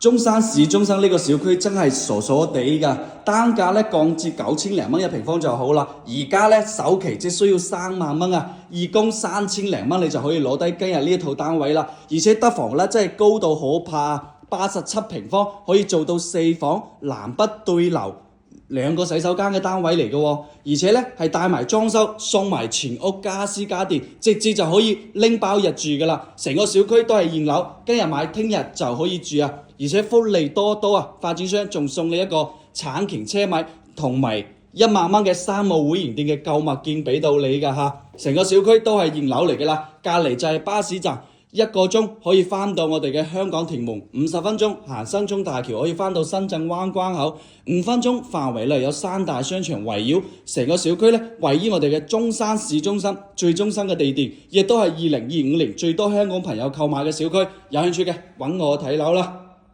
中山市中心呢個小區真係傻傻地㗎，單價咧降至9000零蚊一平方就好啦。而家咧首期只需要3萬蚊啊，二供3000零蚊你就可以攞低今日呢一套單位啦。而且得房咧真係高到可怕，87平方可以做到4房南北對流2個洗手間嘅單位嚟嘅喎，而且咧係帶埋裝修，送埋全屋家私家電，直接就可以拎包入住㗎啦。成個小區都係現樓，今日買聽日就可以住啊！而且福利多多啊，發展商仲送你一個產權車位同埋1萬蚊嘅山姆會員店嘅購物券俾到你㗎嚇。成個小區都係現樓嚟㗎啦，隔離就係巴士站。1個鐘可以翻到我哋嘅香港屯門，50分鐘行新中大橋可以翻到深圳灣關口，5分鐘範圍內有3大商場圍繞。成個小區咧位於我哋嘅中山市中心，最中心嘅地段，亦都係2025年最多香港朋友購買嘅小區。有興趣嘅揾我睇樓啦。